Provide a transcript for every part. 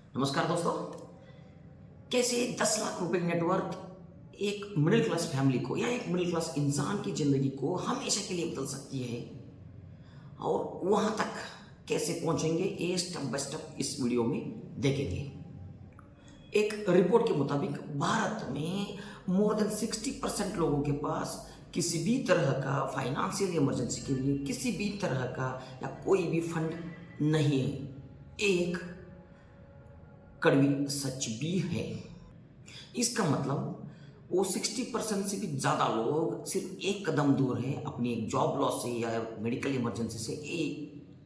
नमस्कार दोस्तों। कैसे 10 लाख रुपए की नेटवर्थ एक मिडिल क्लास फैमिली को या एक मिडिल क्लास इंसान की ज़िंदगी को हमेशा के लिए बदल सकती है और वहाँ तक कैसे पहुँचेंगे, ये स्टेप बाय स्टेप इस वीडियो में देखेंगे। एक रिपोर्ट के मुताबिक भारत में मोर देन 60% लोगों के पास किसी भी तरह का फाइनेंशियल इमरजेंसी के लिए किसी भी तरह का या कोई भी फंड नहीं है। एक कड़वी सच भी है। इसका मतलब वो 60% से भी ज़्यादा लोग सिर्फ एक कदम दूर है अपनी एक जॉब लॉस से या मेडिकल इमरजेंसी से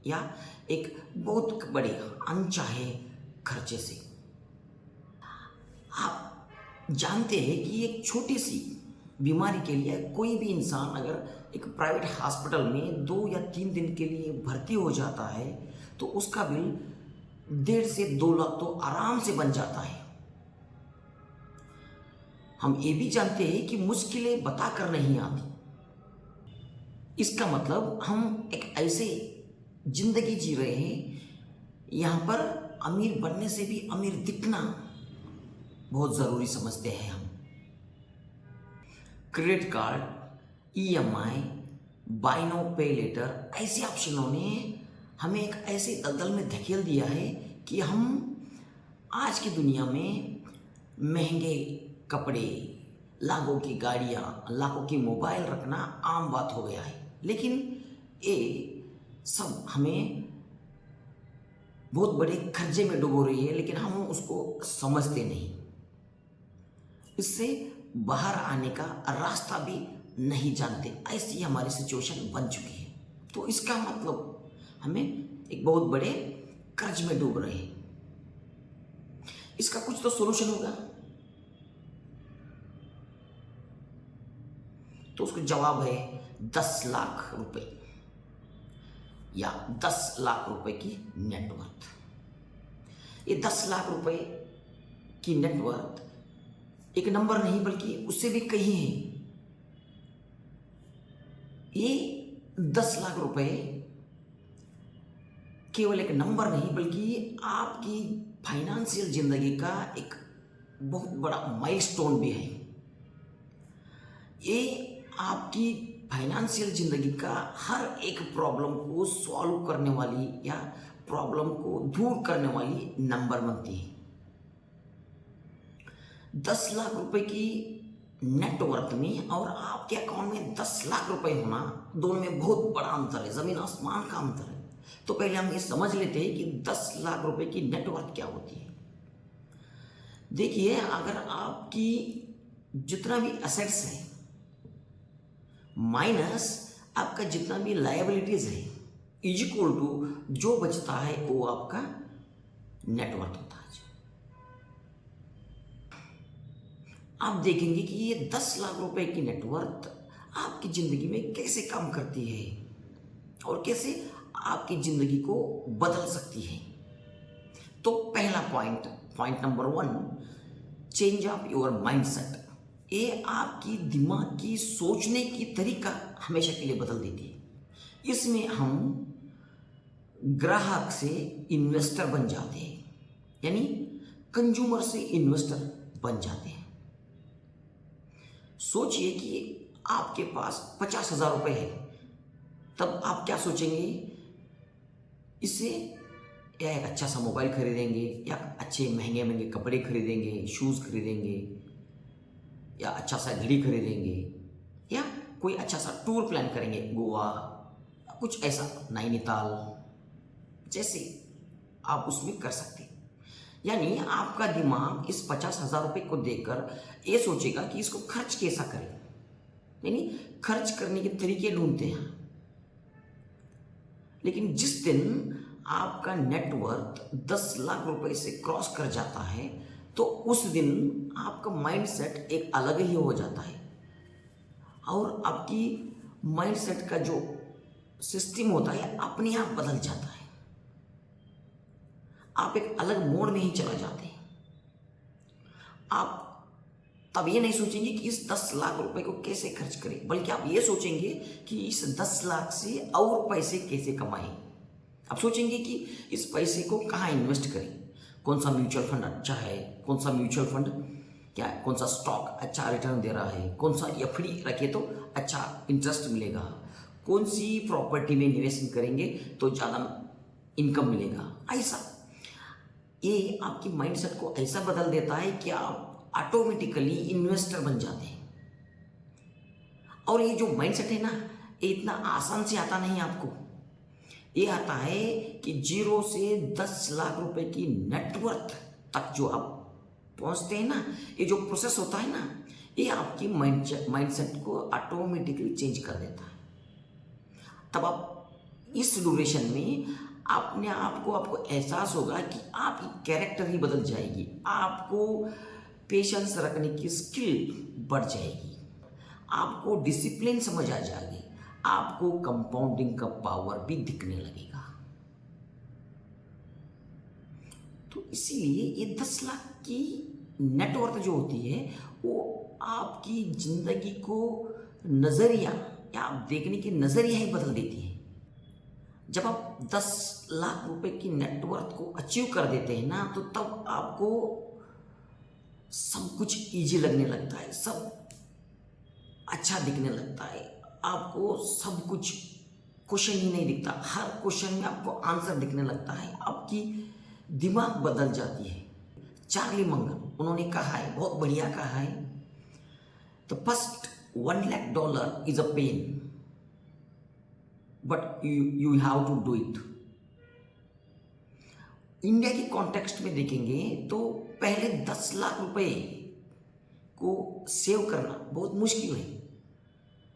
या एक बहुत बड़े अनचाहे खर्चे से। आप जानते हैं कि एक छोटी सी बीमारी के लिए कोई भी इंसान अगर एक प्राइवेट हॉस्पिटल में 2 या 3 दिन के लिए भर्ती हो जाता है तो उसका बिल 1.5 से 2 लाख तो आराम से बन जाता है। हम ये भी जानते हैं कि मुश्किलें बताकर नहीं आती। इसका मतलब हम एक ऐसे जिंदगी जी रहे हैं यहाँ पर अमीर बनने से भी अमीर दिखना बहुत ज़रूरी समझते हैं हम। Credit card, EMI, buy now pay later ऐसे ऑप्शनों ने हमें एक ऐसे दलदल में धकेल दिया है कि हम आज की दुनिया में महंगे कपड़े, लाखों की गाड़ियाँ, लाखों की मोबाइल रखना आम बात हो गया है। लेकिन ये सब हमें बहुत बड़े खर्चे में डुबो रही है, लेकिन हम उसको समझते नहीं। इससे बाहर आने का रास्ता भी नहीं जानते। ऐसी हमारी सिचुएशन बन चुकी है। तो इसका मतलब हमें एक बहुत बड़े कर्ज में डूब रहे हैं। इसका कुछ तो सॉल्यूशन होगा। तो उसका जवाब है 10 लाख रुपए या 10 लाख रुपए की नेटवर्थ। ये 10 लाख रुपए की नेटवर्थ एक नंबर नहीं बल्कि उससे भी कहीं है। ये 10 लाख रुपए केवल एक नंबर नहीं बल्कि आपकी फाइनेंशियल जिंदगी का एक बहुत बड़ा माइलस्टोन भी है। ये आपकी फाइनेंशियल जिंदगी का हर एक प्रॉब्लम को सॉल्व करने वाली या प्रॉब्लम को दूर करने वाली नंबर बनती है। 10 लाख रुपए की नेटवर्थ में और आपके अकाउंट में 10 लाख रुपए होना, दोनों में बहुत बड़ा अंतर है, जमीन आसमान का अंतर है। तो पहले हम ये समझ लेते हैं कि 10 लाख रुपए की नेटवर्थ क्या होती है। देखिए, अगर आपकी जितना भी एसेट्स है माइनस आपका जितना भी लायबिलिटीज है इज इक्वल टू जो बचता है वो आपका नेटवर्थ होता है। आप देखेंगे कि ये 10 लाख रुपए की नेटवर्थ आपकी जिंदगी में कैसे काम करती है और कैसे आपकी जिंदगी को बदल सकती है। तो पहला point number 1, change of your mindset. ये आपकी दिमाग की सोचने की तरीका हमेशा के लिए बदल देती है। इसमें हम ग्राहक से इन्वेस्टर बन जाते हैं, यानी कंज्यूमर से इन्वेस्टर बन जाते हैं। सोचिए कि आपके पास 50,000 रुपए है, तब आप क्या सोचेंगे? इससे या एक अच्छा सा मोबाइल खरीदेंगे या अच्छे महंगे महंगे कपड़े खरीदेंगे, शूज़ खरीदेंगे या अच्छा सा घड़ी खरीदेंगे या कोई अच्छा सा टूर प्लान करेंगे, गोवा, कुछ ऐसा, नैनीताल, जैसे आप उसमें कर सकते हैं। यानी आपका दिमाग इस 50,000 रुपये को देखकर ये सोचेगा कि इसको खर्च कैसा करें, यानी खर्च करने के तरीके ढूंढते हैं। लेकिन जिस दिन आपका नेटवर्थ 10 लाख रुपए से क्रॉस कर जाता है तो उस दिन आपका माइंडसेट एक अलग ही हो जाता है और आपकी माइंडसेट का जो सिस्टम होता है अपने आप बदल जाता है। आप एक अलग मोड में ही चला जाते हैं। आप तब ये नहीं सोचेंगे कि इस 10 लाख रुपए को कैसे खर्च करें, बल्कि आप ये सोचेंगे कि इस 10 लाख से और पैसे कैसे कमाएं। आप सोचेंगे कि इस पैसे को कहाँ इन्वेस्ट करें। कौन सा म्यूचुअल फंड अच्छा है, कौन सा म्यूचुअल फंड क्या है, कौन सा स्टॉक अच्छा रिटर्न दे रहा है, कौन सा एफडी रखे तो अच्छा इंटरेस्ट मिलेगा, कौन सी प्रॉपर्टी में निवेश करेंगे तो ज़्यादा इनकम मिलेगा। ऐसा ये आपकी माइंडसेट को ऐसा बदल देता है कि आप ऑटोमेटिकली इन्वेस्टर बन जाते हैं। और ये जो माइंडसेट है ना, ये इतना आसान से आता नहीं आपको। ये आता है कि 0 से 10 लाख रुपए की नेटवर्थ तक जो आप पहुंचते हैं ना, ये जो प्रोसेस होता है ना, ये आपकी माइंडसेट को ऑटोमेटिकली चेंज कर देता है। तब आप इस ड्यूरेशन में अपने आप को आपको एहसास होगा कि आपकी कैरेक्टर ही बदल जाएगी, आपको पेशेंस रखने की स्किल बढ़ जाएगी, आपको डिसिप्लिन समझ आ जाएगी, आपको कंपाउंडिंग का पावर भी दिखने लगेगा। तो इसीलिए ये 10 लाख की नेटवर्थ जो होती है वो आपकी जिंदगी को नजरिया या आप देखने की नजरिया ही बदल देती है। जब आप 10 लाख रुपए की नेटवर्थ को अचीव कर देते हैं ना, तो तब आपको सब कुछ इजी लगने लगता है, सब अच्छा दिखने लगता है, आपको सब कुछ क्वेश्चन ही नहीं दिखता, हर क्वेश्चन में आपको आंसर दिखने लगता है, आपकी दिमाग बदल जाती है। चार्ली मंगर उन्होंने कहा है, बहुत बढ़िया कहा है, the first $1 lakh is a pain but you have to do it. India के कॉन्टेक्स्ट में देखेंगे तो पहले 10 लाख रुपए को सेव करना बहुत मुश्किल है,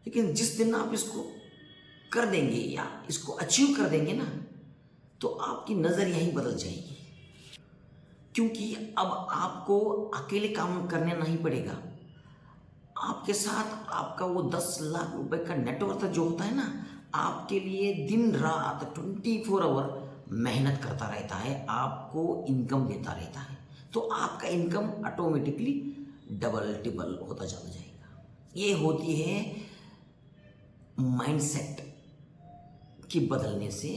लेकिन जिस दिन आप इसको कर देंगे या इसको अचीव कर देंगे ना, तो आपकी नजरिया ही बदल जाएगी। क्योंकि अब आपको अकेले काम करने नहीं पड़ेगा, आपके साथ आपका वो 10 लाख रुपए का नेटवर्थ जो होता है ना, आपके लिए दिन रात 24 आवर मेहनत करता रहता है, आपको इनकम देता रहता है। तो आपका इनकम ऑटोमेटिकली डबल टिबल होता चला जाएगा। ये होती है माइंडसेट की बदलने से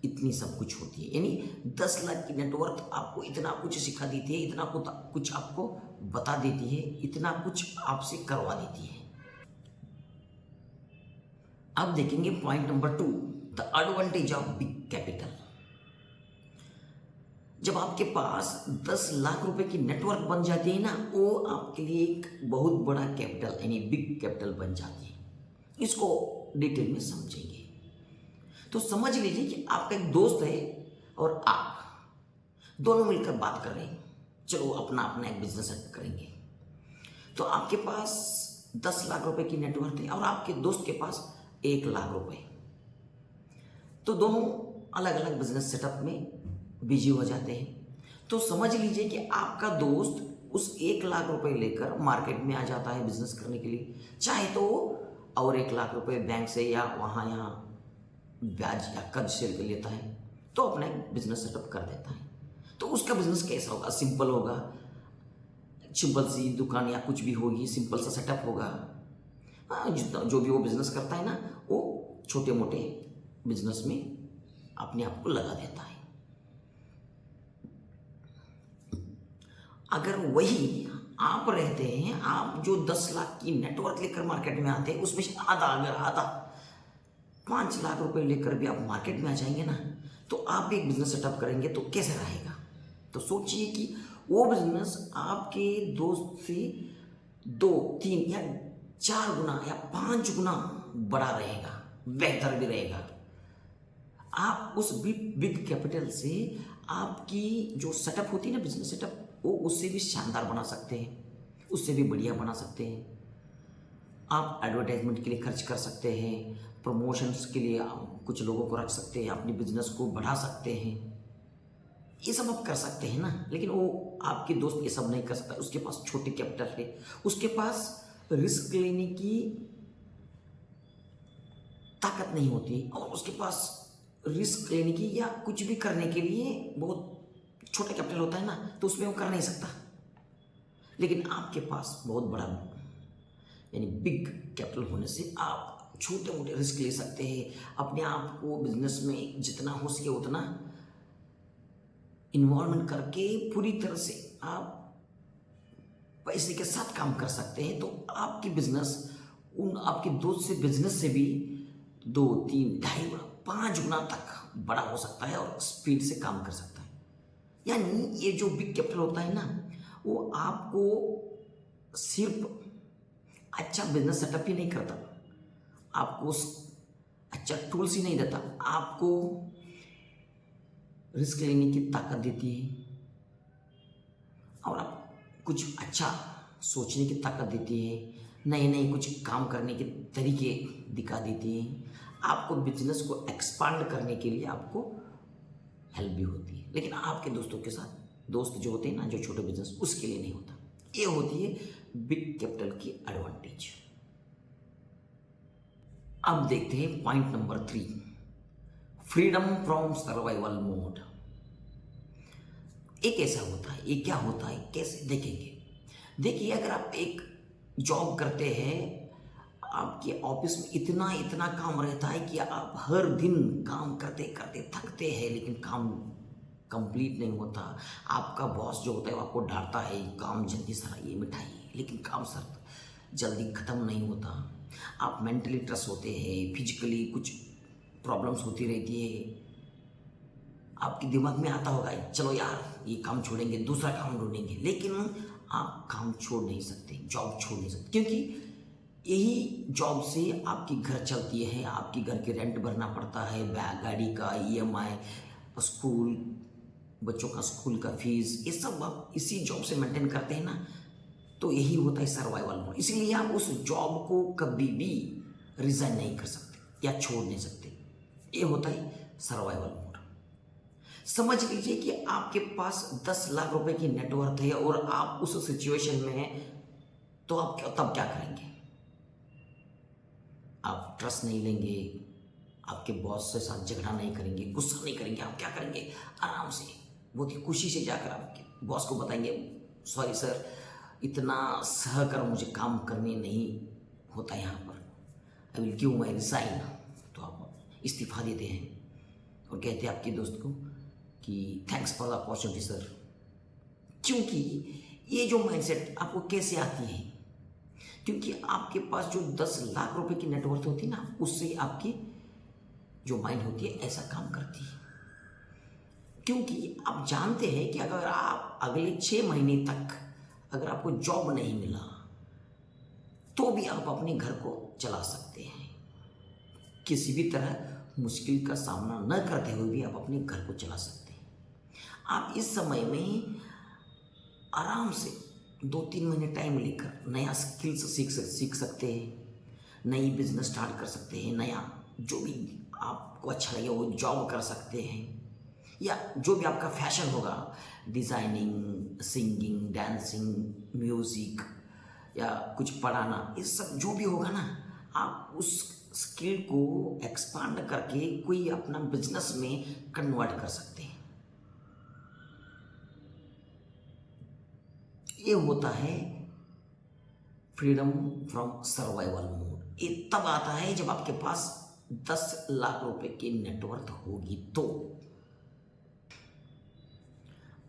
इतनी सब कुछ होती है। यानी 10 लाख की नेटवर्थ आपको इतना कुछ सिखा देती है, इतना कुछ आपको बता देती है, इतना कुछ आपसे करवा देती है। अब देखेंगे point number 2, the advantage of big capital. जब आपके पास 10 लाख रुपए की नेटवर्क बन जाती है ना, वो आपके लिए एक बहुत बड़ा कैपिटल यानी बिग कैपिटल बन जाती है। इसको डिटेल में समझेंगे। तो समझ लीजिए कि आपका एक दोस्त है और आप दोनों मिलकर बात कर रहे हैं, चलो अपना अपना एक बिजनेस करेंगे। तो आपके पास 10 लाख रुपए की नेटवर्क है और आपके दोस्त के पास 1 लाख रुपए। तो दोनों अलग अलग बिजनेस सेटअप में बिजी हो जाते हैं। तो समझ लीजिए कि आपका दोस्त उस 1 लाख रुपए लेकर मार्केट में आ जाता है बिजनेस करने के लिए, चाहे तो और 1 लाख रुपए बैंक से या वहाँ यहाँ ब्याज या कर्ज से लेता है, तो अपना एक बिजनेस सेटअप कर देता है। तो उसका बिजनेस कैसा होगा? सिंपल होगा, सिंपल सी दुकान या कुछ भी होगी, सिंपल सा सेटअप होगा। जितना जो भी वो बिजनेस करता है ना, वो छोटे मोटे बिजनेस में अपने आप को लगा देता है। अगर वही आप रहते हैं, आप जो 10 लाख की नेटवर्क लेकर मार्केट में आते हैं, उसमें से आधा 5 लाख रुपए लेकर भी आप मार्केट में आ जाएंगे ना, तो आप भी एक बिजनेस सेटअप करेंगे तो कैसे रहेगा? तो सोचिए कि वो बिजनेस आपके दोस्त से 2, 3 या 4 गुना या 5 गुना बड़ा रहेगा, बेहतर भी रहेगा। आप उस बिग कैपिटल से आपकी जो सेटअप होती है ना, बिजनेस सेटअप, वो उससे भी शानदार बना सकते हैं, उससे भी बढ़िया बना सकते हैं। आप एडवर्टाइजमेंट के लिए खर्च कर सकते हैं, प्रमोशंस के लिए कुछ लोगों को रख सकते हैं, अपनी बिजनेस को बढ़ा सकते हैं, ये सब आप कर सकते हैं ना। लेकिन वो आपके दोस्त ये सब नहीं कर सकता, उसके पास छोटे कैपिटल है, उसके पास रिस्क लेने की ताकत नहीं होती, और उसके पास रिस्क लेने की या कुछ भी करने के लिए बहुत छोटा कैपिटल होता है ना, तो उसमें वो कर नहीं सकता। लेकिन आपके पास बहुत बड़ा यानी बिग कैपिटल होने से आप छोटे मोटे रिस्क ले सकते हैं, अपने आप को बिजनेस में जितना हो सके उतना इन्वॉल्वमेंट करके पूरी तरह से आप पैसे के साथ काम कर सकते हैं, तो आपकी बिजनेस उन आपके दोस्त से बिजनेस से भी 2, 3, 2.5 गुना 5 गुना तक बड़ा हो सकता है और स्पीड से काम कर सकता है। यानी ये जो बिग कैपिटल होता है ना, वो आपको सिर्फ अच्छा बिजनेस सेटअप ही नहीं करता, आपको अच्छा टूल्स ही नहीं देता, आपको रिस्क लेने की ताकत देती है और आप कुछ अच्छा सोचने की ताकत देती है, नए नए कुछ काम करने के तरीके दिखा देती है, आपको बिजनेस को एक्सपांड करने के लिए आपको हेल्प भी होती है। लेकिन आपके दोस्तों के साथ, दोस्त जो होते हैं ना, जो छोटे बिजनेस, उसके लिए नहीं होता। ये होती है बिग कैपिटल की एडवांटेज। अब देखते हैं point number 3, freedom from survival mode. ये कैसा होता है, ये क्या होता है, कैसे देखेंगे। देखिए, अगर आप एक जॉब करते हैं, आपके ऑफिस में इतना इतना काम रहता है कि आप हर दिन काम करते करते थकते हैं, लेकिन काम कंप्लीट नहीं होता। आपका बॉस जो होता है वो आपको डांटता है, काम जल्दी सारा ये मिठाई, लेकिन काम सर जल्दी ख़त्म नहीं होता। आप मेंटली स्ट्रेस होते हैं, फिजिकली कुछ प्रॉब्लम्स होती रहती है। आपके दिमाग में आता होगा, चलो यार ये काम छोड़ेंगे, दूसरा काम ढूंढेंगे, लेकिन आप काम छोड़ नहीं सकते, जॉब छोड़ नहीं सकते, क्योंकि यही जॉब से आपकी घर चलती है, आपकी घर के रेंट भरना पड़ता है, गाड़ी का EMI, स्कूल, बच्चों का स्कूल का फीस, ये सब आप इसी जॉब से मेंटेन करते हैं ना। तो यही होता है सर्वाइवल मोड। इसलिए आप उस जॉब को कभी भी रिजाइन नहीं कर सकते या छोड़ नहीं सकते। ये होता है सर्वाइवल मोड। समझ लीजिए कि आपके पास 10 लाख रुपए की नेटवर्थ है और आप उस सिचुएशन में हैं, तो आप तब क्या करेंगे? आप ट्रस्ट नहीं लेंगे, आपके बॉस से साथ झगड़ा नहीं करेंगे, गुस्सा नहीं करेंगे, आप क्या करेंगे? आराम से बहुत ही खुशी से जाकर आपके बॉस को बताएंगे, सॉरी सर, इतना सह कर मुझे काम करने नहीं होता यहाँ पर, I will give my resign. तो आप इस्तीफा देते हैं और कहते हैं आपके दोस्त को कि thanks for the opportunity sir. क्योंकि ये जो माइंडसेट आपको कैसे आती है, क्योंकि आपके पास जो 10 लाख रुपए की नेटवर्थ होती है ना, उससे आपकी जो माइंड होती है ऐसा काम करती है। क्योंकि आप जानते हैं कि अगर आप अगले 6 महीने तक अगर आपको जॉब नहीं मिला, तो भी आप अपने घर को चला सकते हैं। किसी भी तरह मुश्किल का सामना न करते हुए भी आप अपने घर को चला सकते हैं। आप इस समय में आराम से 2-3 महीने टाइम लेकर नया स्किल्स सीख सकते हैं, नई बिजनेस स्टार्ट कर सकते हैं, नया जो भी आपको अच्छा लगे वो जॉब कर सकते हैं, या जो भी आपका फैशन होगा, डिज़ाइनिंग, सिंगिंग, डांसिंग, म्यूज़िक या कुछ पढ़ाना, ये सब जो भी होगा ना, आप उस स्किल को एक्सपांड करके कोई अपना बिजनेस में कन्वर्ट कर सकते हैं। ये होता है फ्रीडम फ्रॉम सर्वाइवल मोड। ये तब आता है जब आपके पास 10 लाख रुपए की नेटवर्थ होगी। तो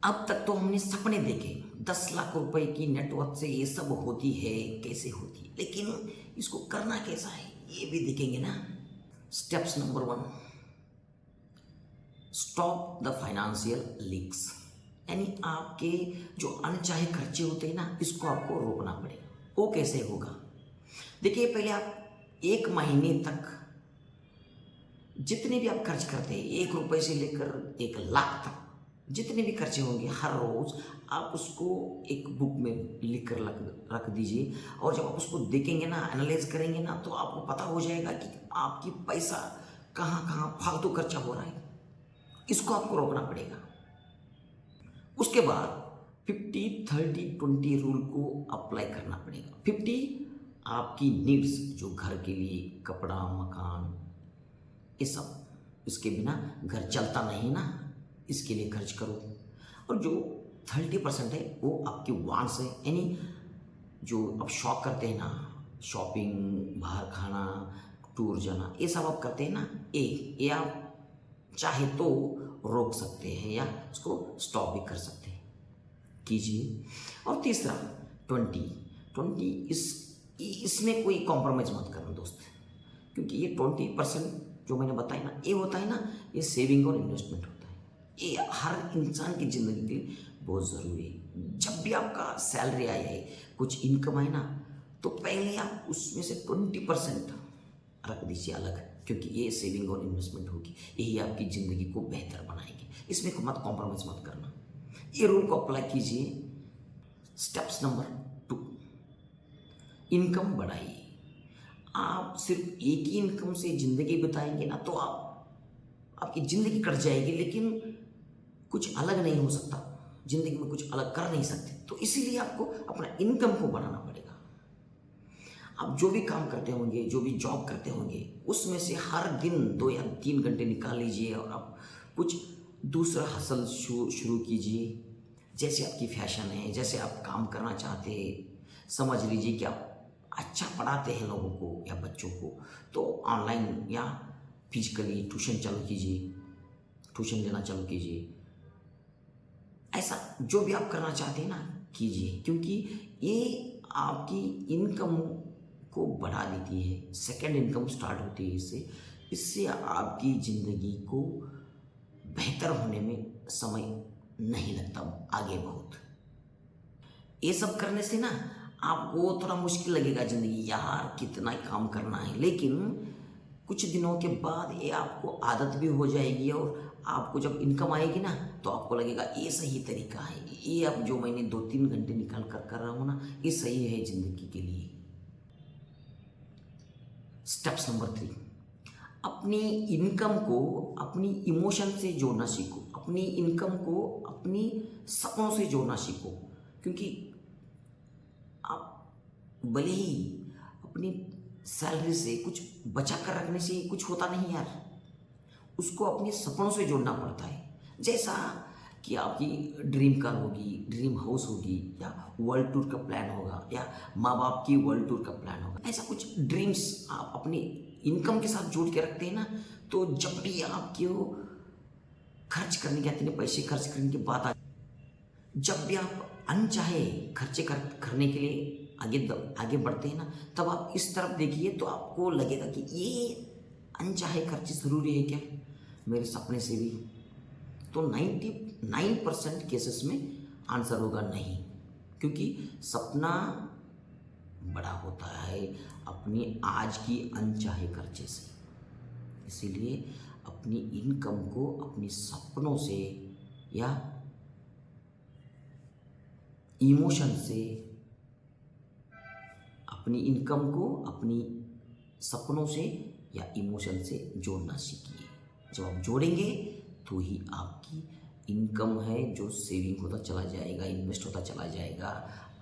अब तक तो हमने सपने देखे, 10 लाख रुपए की नेटवर्थ से ये सब होती है, कैसे होती है, लेकिन इसको करना कैसा है ये भी देखेंगे ना। Steps number 1, stop the financial leaks. यानी आपके जो अनचाहे खर्चे होते हैं ना, इसको आपको रोकना पड़ेगा। वो कैसे होगा? देखिए, पहले आप 1 महीने तक जितने भी आप खर्च करते हैं, 1 रुपए से लेकर 1 लाख तक जितने भी खर्चे होंगे, हर रोज आप उसको एक बुक में लिख कर रख दीजिए। और जब आप उसको देखेंगे ना, एनालाइज करेंगे ना, तो आपको पता हो जाएगा कि आपकी पैसा कहाँ कहाँ फालतू खर्चा हो रहा है। इसको आपको रोकना पड़ेगा। उसके बाद 50-30-20 रूल को अप्लाई करना पड़ेगा। 50 आपकी नीड्स, जो घर के लिए कपड़ा, मकान, ये सब, इसके बिना घर चलता नहीं ना, इसके लिए खर्च करो। और जो 30% है वो आपकी वांट्स है, यानी जो आप शौक करते हैं ना, शॉपिंग, बाहर खाना, टूर जाना, ये सब आप करते हैं ना, ये आप चाहे तो रोक सकते हैं या उसको स्टॉप भी कर सकते हैं, कीजिए। और तीसरा 20 इसमें कोई कॉम्प्रोमाइज़ मत करना दोस्त, क्योंकि ये 20% जो मैंने बताया ना, ये होता है ना, ये सेविंग और इन्वेस्टमेंट होता है। ये हर इंसान की ज़िंदगी के लिए बहुत ज़रूरी है। जब भी आपका सैलरी आए है, कुछ इनकम आए ना, तो पहले आप उसमें से 20% रख दीजिए अलग, क्योंकि ये सेविंग और इन्वेस्टमेंट होगी, यही आपकी ज़िंदगी को बेहतर बनाएगी। इसमें मत कॉम्प्रोमाइज़ मत करना, ये रूल को अप्लाई कीजिए। स्टेप्स नंबर 2, इनकम बढ़ाइए। आप सिर्फ एक ही इनकम से ज़िंदगी बिताएंगे ना, तो आपकी ज़िंदगी कट जाएगी, लेकिन कुछ अलग नहीं हो सकता, ज़िंदगी में कुछ अलग कर नहीं सकते। तो इसीलिए आपको अपना इनकम को बढ़ाना पड़ेगा। आप जो भी काम करते होंगे, जो भी जॉब करते होंगे, उसमें से हर दिन 2 या 3 घंटे निकाल लीजिए और आप कुछ दूसरा हसल शुरू कीजिए। जैसे आपकी फैशन है, जैसे आप काम करना चाहते हैं, समझ लीजिए कि आप अच्छा पढ़ाते हैं लोगों को या बच्चों को, तो ऑनलाइन या फिजिकली ट्यूशन चालू कीजिए, ट्यूशन लेना चालू कीजिए। ऐसा जो भी आप करना चाहते हैं ना, कीजिए, क्योंकि ये आपकी इनकम को बढ़ा देती है। सेकंड इनकम स्टार्ट होती है इससे आपकी ज़िंदगी को बेहतर होने में समय नहीं लगता आगे बहुत। ये सब करने से ना आपको थोड़ा मुश्किल लगेगा ज़िंदगी, यार कितना ही काम करना है, लेकिन कुछ दिनों के बाद ये आपको आदत भी हो जाएगी और आपको जब इनकम आएगी ना, तो आपको लगेगा ये सही तरीका है, ये अब जो मैंने 2-3 घंटे निकाल कर रहा हूँ ना, ये सही है ज़िंदगी के लिए। स्टेप्स नंबर 3, अपनी इनकम को अपनी इमोशन से जोड़ना सीखो। अपनी इनकम को अपनी सपनों से जोड़ना सीखो, क्योंकि आप भले ही अपनी सैलरी से कुछ बचा कर रखने से कुछ होता नहीं यार, उसको अपने सपनों से जोड़ना पड़ता है। जैसा कि आपकी ड्रीम कार होगी, ड्रीम हाउस होगी, या वर्ल्ड टूर का प्लान होगा, या माँ बाप की वर्ल्ड टूर का प्लान होगा, ऐसा कुछ ड्रीम्स आप अपनी इनकम के साथ जोड़ के रखते हैं ना, तो जब भी आपके खर्च करने के आते हैं, पैसे खर्च करने की बात आ, जब भी आप अनचाहे खर्चे करने के लिए आगे बढ़ते हैं ना, तब आप इस तरफ देखिए तो आपको लगेगा कि ये अनचाहे खर्चे ज़रूरी है क्या मेरे सपने से भी। तो 99% केसेस में आंसर होगा नहीं, क्योंकि सपना बड़ा होता है अपनी आज की अनचाहे खर्चे से। इसीलिए अपनी इनकम को अपनी सपनों से या इमोशन से, अपनी इनकम को अपनी सपनों से या इमोशन से जोड़ना सीखिए। जब आप जोड़ेंगे तो ही आपकी इनकम है जो सेविंग होता चला जाएगा, इन्वेस्ट होता चला जाएगा,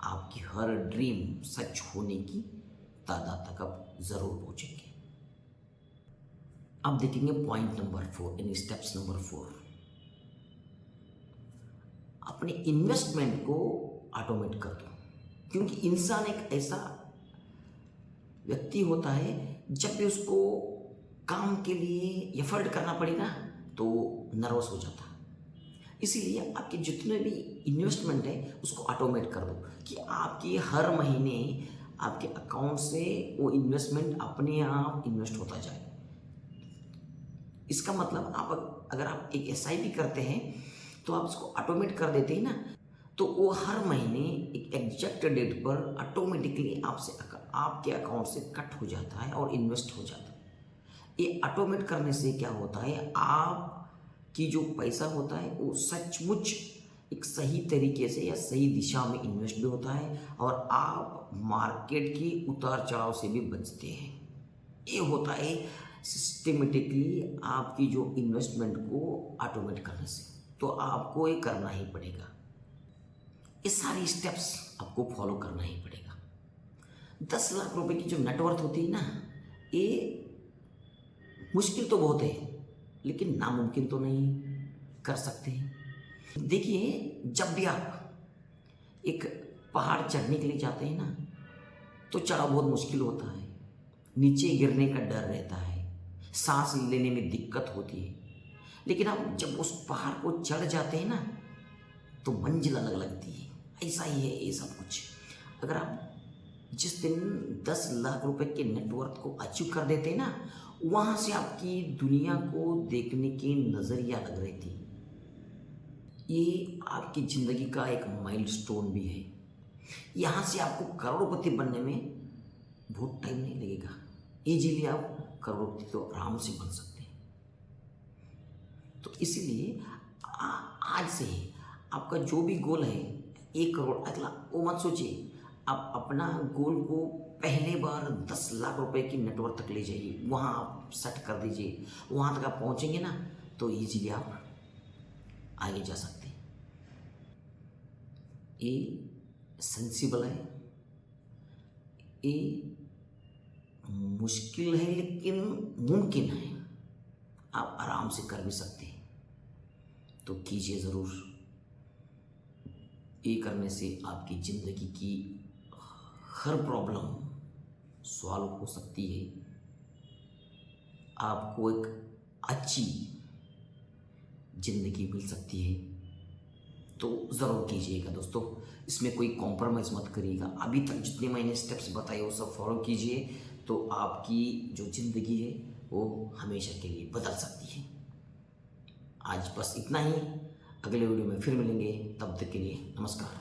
आपकी हर ड्रीम सच होने की तादाद तक आप ज़रूर पहुंचेंगे। अब देखेंगे पॉइंट नंबर 4, यानी स्टेप्स नंबर 4, अपने इन्वेस्टमेंट को ऑटोमेट कर दो। क्योंकि इंसान एक ऐसा व्यक्ति होता है, जब भी उसको काम के लिए एफर्ट करना पड़ेगा तो नर्वस हो जाता है। इसीलिए आपके जितने भी इन्वेस्टमेंट है उसको ऑटोमेट कर दो, कि आपकी हर महीने आपके अकाउंट से वो इन्वेस्टमेंट अपने आप इन्वेस्ट होता जाए। इसका मतलब अगर आप एक एसआईपी करते हैं तो आप उसको ऑटोमेट कर देते हैं ना, तो वो हर महीने एक एग्जैक्ट डेट पर ऑटोमेटिकली आपके अकाउंट से कट हो जाता है और इन्वेस्ट हो जाता है। ये ऑटोमेट करने से क्या होता है, आपकी जो पैसा होता है वो सचमुच एक सही तरीके से या सही दिशा में इन्वेस्ट भी होता है, और आप मार्केट की उतार चढ़ाव से भी बचते हैं। ये होता है सिस्टमेटिकली आपकी जो इन्वेस्टमेंट को ऑटोमेट करने से। तो आपको ये करना ही पड़ेगा, ये सारी स्टेप्स आपको फॉलो करना ही पड़ेगा। 10 लाख रुपए की जो नेटवर्थ होती है ना, ये मुश्किल तो बहुत है, लेकिन नामुमकिन तो नहीं कर सकते हैं। देखिए, जब भी आप एक पहाड़ चढ़ने के लिए जाते हैं ना, तो चढ़ाव बहुत मुश्किल होता है, नीचे गिरने का डर रहता है, सांस लेने में दिक्कत होती है। लेकिन हम जब उस पहाड़ को चढ़ जाते हैं ना तो मंजिल अलग लगती है। ऐसा ही है ये सब कुछ। अगर आप जिस दिन 10 लाख रुपए के नेटवर्थ को अचीव कर देते हैं ना, वहाँ से आपकी दुनिया को देखने की नज़रिया अलग रहती है। ये आपकी ज़िंदगी का एक माइलस्टोन भी है। यहाँ से आपको करोड़पति बनने में बहुत टाइम नहीं लगेगा। इजीली आप करोड़पति तो आराम से बन सकते हैं। तो इसीलिए आज से ही आपका जो भी गोल है 1 करोड़, अगला वो मत सोचिए। आप अपना गोल को पहले बार 10 लाख रुपए की नेटवर्थ तक ले जाइए, वहाँ आप सेट कर दीजिए। वहाँ तक आप पहुँचेंगे ना तो इजीली आप आगे जा सकते हैं। ये सेंसिबल है, ये मुश्किल है लेकिन मुमकिन है। आप आराम से कर भी सकते हैं, तो कीजिए ज़रूर। ये करने से आपकी ज़िंदगी की हर प्रॉब्लम सॉल्व हो सकती है। आपको एक अच्छी ज़िंदगी मिल सकती है। तो ज़रूर कीजिएगा दोस्तों, इसमें कोई कॉम्प्रोमाइज़ मत करिएगा। अभी तक जितने मैंने स्टेप्स बताए वो सब फॉलो कीजिए, तो आपकी जो ज़िंदगी है वो हमेशा के लिए बदल सकती है। आज बस इतना ही। अगले वीडियो में फिर मिलेंगे, तब तक के लिए नमस्कार।